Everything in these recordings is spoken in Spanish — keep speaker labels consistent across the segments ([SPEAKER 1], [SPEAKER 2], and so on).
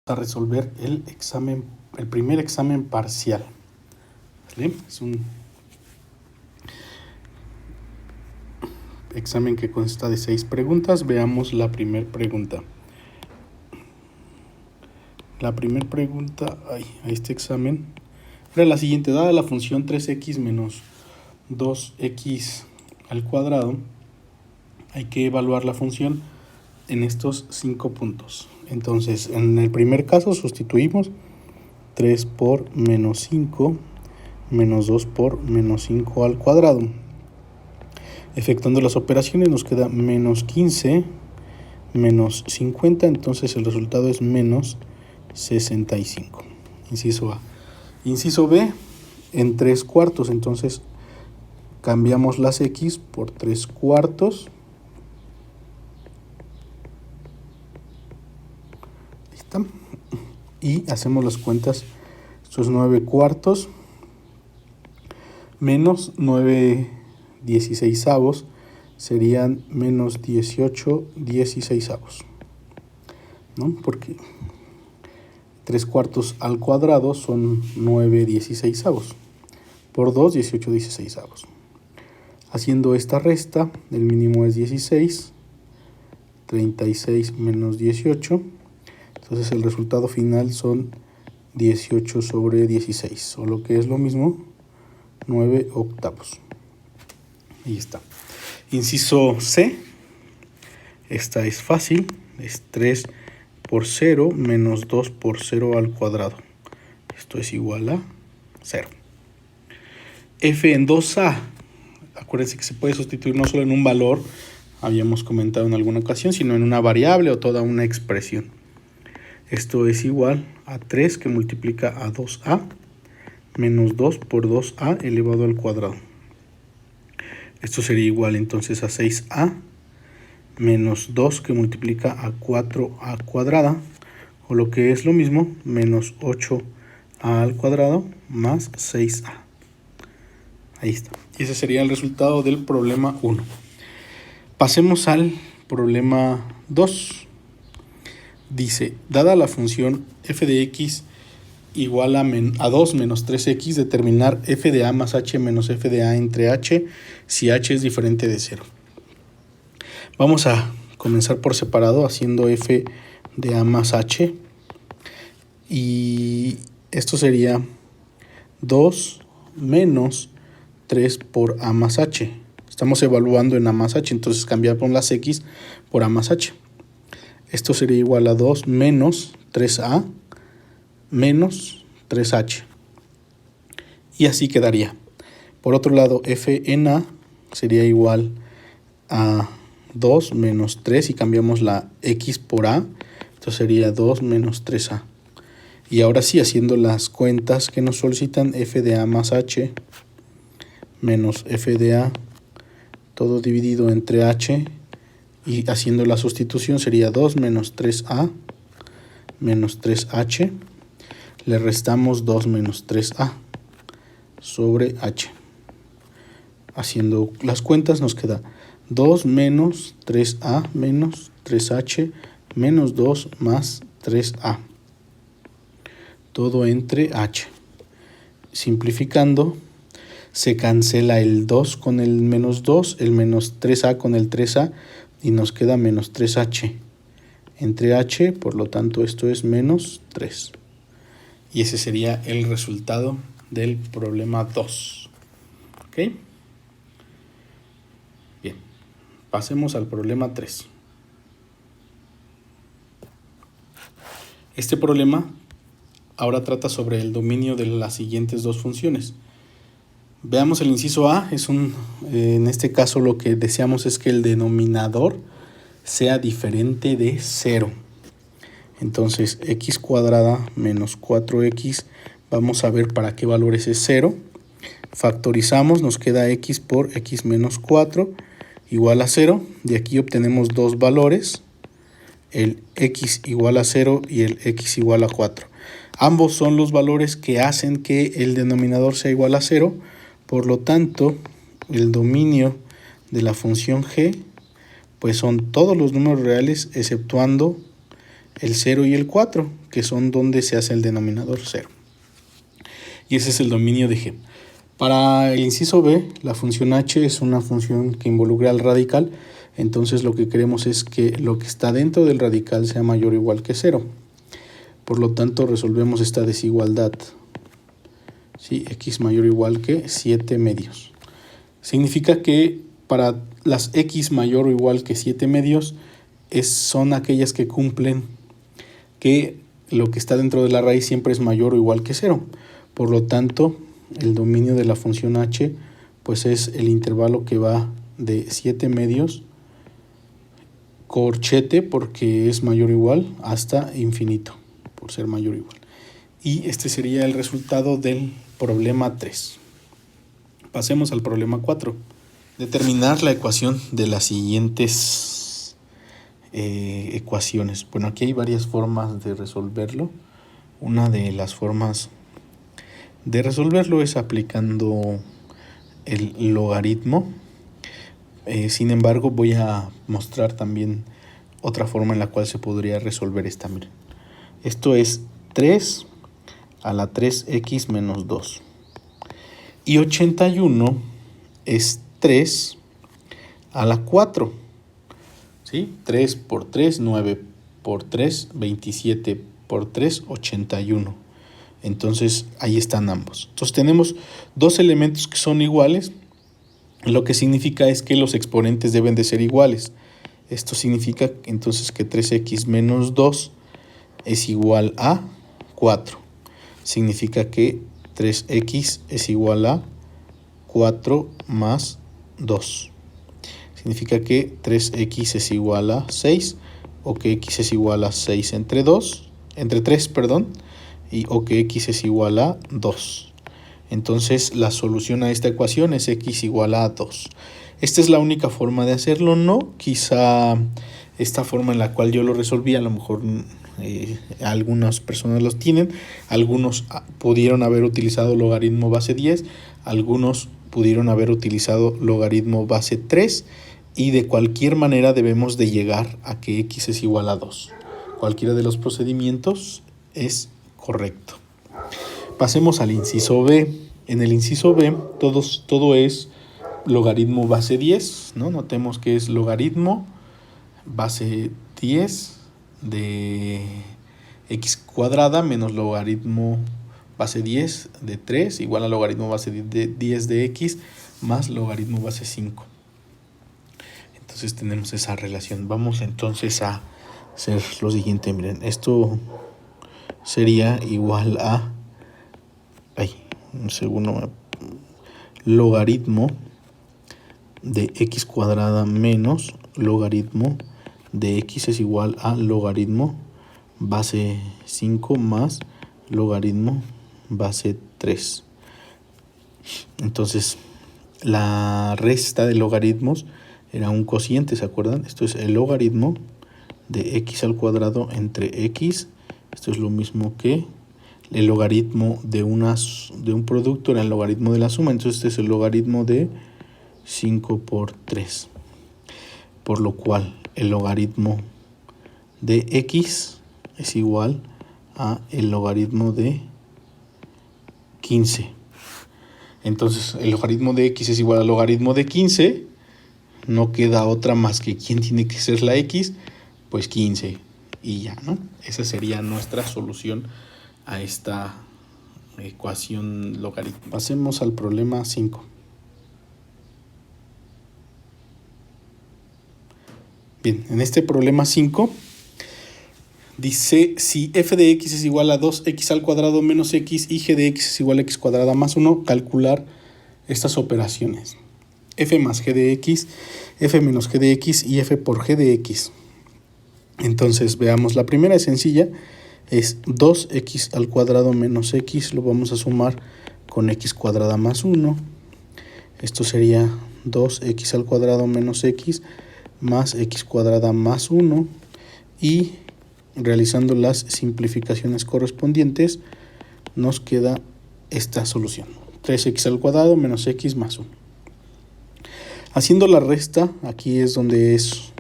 [SPEAKER 1] a resolver el primer examen parcial. ¿Vale? Es un examen que consta de 6 preguntas. Veamos la primera pregunta. La primera pregunta a este examen era la siguiente: dada la función 3x menos 2x al cuadrado, hay que evaluar la función en estos 5 puntos. Entonces, en el primer caso sustituimos 3 por menos 5 menos 2 por menos 5 al cuadrado. Efectuando las operaciones nos queda menos 15 menos 50, entonces el resultado es menos 65. Inciso A. Inciso B, en 3 cuartos, entonces cambiamos las x por 3 cuartos. Ahí está. Y hacemos las cuentas. Esto es 9 cuartos menos 9 16avos, serían menos 18 16avos, ¿no? Porque 3 cuartos al cuadrado son 9 16avos. Por 2, 18 16avos. Haciendo esta resta, el mínimo es 16. 36 menos 18. Entonces el resultado final son 18 sobre 16. O lo que es lo mismo, 9 octavos. Ahí está. Inciso C. Esta es fácil. Es 3 por 0 menos 2 por 0 al cuadrado. Esto es igual a 0. F en 2A. Acuérdense que se puede sustituir no solo en un valor, habíamos comentado en alguna ocasión, sino en una variable o toda una expresión. Esto es igual a 3 que multiplica a 2A menos 2 por 2A elevado al cuadrado. Esto sería igual entonces a 6A menos 2 que multiplica a 4A cuadrada, o lo que es lo mismo, menos 8A al cuadrado más 6A. Ahí está. Y ese sería el resultado del problema 1. Pasemos al problema 2. Dice, dada la función f de x igual a 2 menos 3x, determinar f de a más h menos f de a entre h si h es diferente de 0. Vamos a comenzar por separado haciendo f de a más h. Y esto sería 2 menos 3 por a más h. Estamos evaluando en a más h, entonces cambiamos las x por a más h. Esto sería igual a 2 menos 3a menos 3h. Y así quedaría. Por otro lado, f en a sería igual a 2 menos 3 y cambiamos la x por a. Esto sería 2 menos 3a. Y ahora sí, haciendo las cuentas que nos solicitan, f de a más h menos f de a, todo dividido entre h, y haciendo la sustitución sería 2 menos 3a menos 3h. Le restamos 2 menos 3a sobre h. Haciendo las cuentas nos queda 2 menos 3a menos 3h menos 2 más 3a. Todo entre h. Simplificando, se cancela el 2 con el menos 2, el menos 3a con el 3a, y nos queda menos 3h entre h, por lo tanto esto es menos 3. Y ese sería el resultado del problema 2. ¿Ok? Bien, pasemos al problema 3. Este problema ahora trata sobre el dominio de las siguientes dos funciones. Veamos el inciso A. En este caso lo que deseamos es que el denominador sea diferente de 0. Entonces x cuadrada menos 4x, vamos a ver para qué valor es 0. Factorizamos, nos queda x por x menos 4 igual a 0. De aquí obtenemos dos valores, el x igual a 0 y el x igual a 4. Ambos son los valores que hacen que el denominador sea igual a 0. Por lo tanto, el dominio de la función g pues son todos los números reales exceptuando el 0 y el 4, que son donde se hace el denominador 0. Y ese es el dominio de G. Para el inciso B, la función h es una función que involucra al radical, entonces lo que queremos es que lo que está dentro del radical sea mayor o igual que 0. Por lo tanto, resolvemos esta desigualdad. ¿Sí? X mayor o igual que 7 medios. Significa que para las x mayor o igual que 7 medios son aquellas que cumplen que lo que está dentro de la raíz siempre es mayor o igual que 0. Por lo tanto, el dominio de la función h pues es el intervalo que va de 7 medios, corchete porque es mayor o igual, hasta infinito, por ser mayor o igual. Y este sería el resultado del problema 3. Pasemos al problema 4. Determinar la ecuación de las siguientes ecuaciones. Bueno, aquí hay varias formas de resolverlo. Una de las formas de resolverlo es aplicando el logaritmo. Sin embargo, voy a mostrar también otra forma en la cual se podría resolver esta. Miren. Esto es 3 a la 3x menos 2. Y 81 es 3 a la 4. ¿Sí? 3 por 3, 9 por 3, 27 por 3, 81. Entonces, ahí están ambos. Entonces, tenemos dos elementos que son iguales. Lo que significa es que los exponentes deben de ser iguales. Esto significa entonces que 3x menos 2 es igual a 4. Significa que 3x es igual a 4 más 2. Significa que 3x es igual a 6, o que x es igual a 6 entre 3, o que x es igual a 2. Entonces la solución a esta ecuación es x igual a 2. Esta es la única forma de hacerlo, ¿no? Quizá esta forma en la cual yo lo resolví, a lo mejor algunas personas los tienen, algunos pudieron haber utilizado logaritmo base 10, algunos pudieron haber utilizado logaritmo base 3, y de cualquier manera debemos de llegar a que x es igual a 2. Cualquiera de los procedimientos es correcto. Pasemos al inciso B. En el inciso B todo es logaritmo base 10, ¿no? Notemos que es logaritmo base 10 de x cuadrada menos logaritmo base 10 de 3 igual a logaritmo base de 10 de x más logaritmo base 5. Entonces tenemos esa relación. Vamos entonces a hacer lo siguiente. Miren, esto sería igual a logaritmo de x cuadrada menos logaritmo de x es igual a logaritmo base 5 más logaritmo base 3. Entonces, la resta de logaritmos era un cociente, ¿se acuerdan? Esto es el logaritmo de x al cuadrado entre x. Esto es lo mismo que el logaritmo de un producto, era el logaritmo de la suma. Entonces, este es el logaritmo de 5 por 3. Por lo cual, el logaritmo de x es igual a el logaritmo de 15. Entonces, el logaritmo de x es igual al logaritmo de 15. No queda otra más que quién tiene que ser la x, pues 15. Y ya, ¿no? Esa sería nuestra solución a esta ecuación logarítmica. Pasemos al problema 5. Bien, en este problema 5 dice si f de x es igual a 2x al cuadrado menos x y g de x es igual a x cuadrada más 1, calcular estas operaciones. F más g de x, f menos g de x y f por g de x. Entonces veamos, la primera es sencilla, es 2x al cuadrado menos x, lo vamos a sumar con x cuadrada más 1. Esto sería 2x al cuadrado menos x más x cuadrada más 1, y realizando las simplificaciones correspondientes nos queda esta solución, 3x al cuadrado menos x más 1. Haciendo la resta, aquí es donde es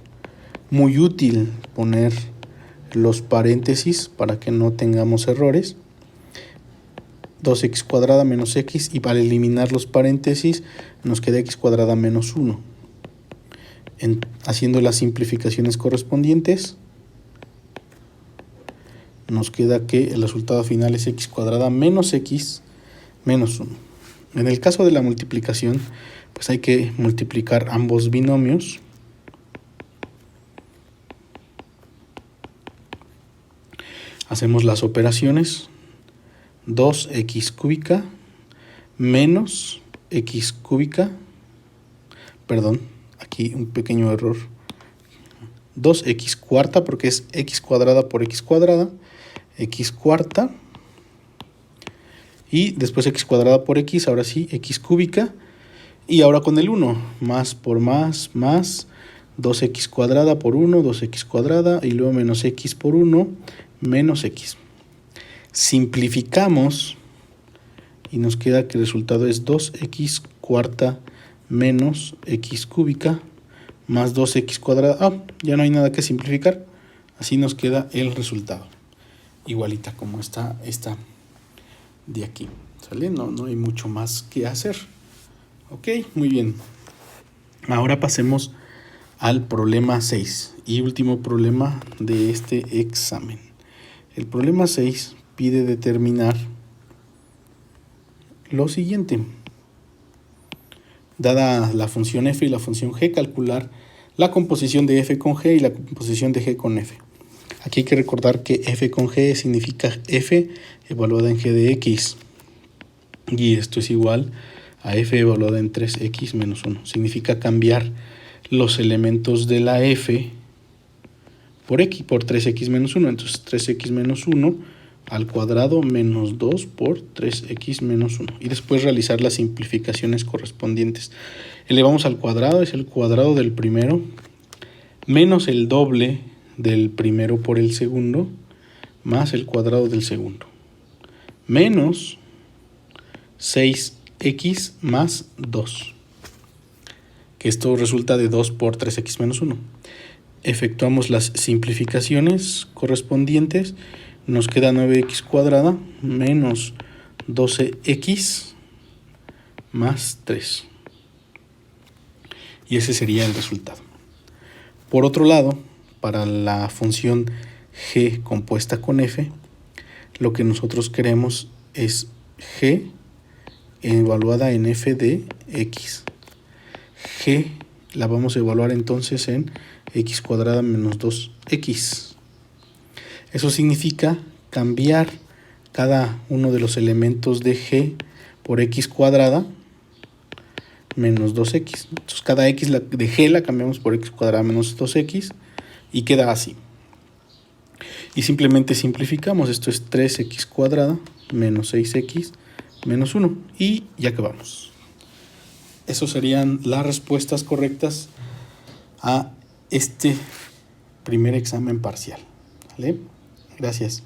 [SPEAKER 1] muy útil poner los paréntesis para que no tengamos errores. 2x cuadrada menos x, y para eliminar los paréntesis nos queda x cuadrada menos 1. Haciendo las simplificaciones correspondientes, nos queda que el resultado final es x cuadrada menos x menos 1. En el caso de la multiplicación, pues hay que multiplicar ambos binomios. Hacemos las operaciones. 2x cúbica menos x cúbica, perdón, aquí un pequeño error, 2x cuarta, porque es x cuadrada por x cuadrada, x cuarta, y después x cuadrada por x, ahora sí, x cúbica, y ahora con el 1, más por más, 2x cuadrada por 1, 2x cuadrada, y luego menos x por 1, menos x. Simplificamos y nos queda que el resultado es 2x cuarta menos x cúbica más 2x cuadrada. Ya no hay nada que simplificar. Así nos queda el resultado. Igualita como está esta de aquí. ¿Sale? No hay mucho más que hacer. Ok, muy bien. Ahora pasemos al problema 6 y último problema de este examen. El problema 6 pide determinar lo siguiente. Dada la función f y la función g, calcular la composición de f con g y la composición de g con f. Aquí hay que recordar que f con g significa f evaluada en g de x. Y esto es igual a f evaluada en 3x menos 1. Significa cambiar los elementos de la f por x, por 3x menos 1. Entonces 3x menos 1 al cuadrado menos 2 por 3x menos 1. Y después realizar las simplificaciones correspondientes. Elevamos al cuadrado, es el cuadrado del primero, menos el doble del primero por el segundo, más el cuadrado del segundo. Menos 6x más 2. Que esto resulta de 2 por 3x menos 1. Efectuamos las simplificaciones correspondientes. Nos queda 9x cuadrada menos 12x más 3. Y ese sería el resultado. Por otro lado, para la función g compuesta con f, lo que nosotros queremos es g evaluada en f de x. G la vamos a evaluar entonces en x cuadrada menos 2x. Eso significa cambiar cada uno de los elementos de g por x cuadrada menos 2x. Entonces cada x de g la cambiamos por x cuadrada menos 2x y queda así. Y simplemente simplificamos. Esto es 3x cuadrada menos 6x menos 1. Y ya acabamos. Esas serían las respuestas correctas a este primer examen parcial. ¿Vale? Gracias.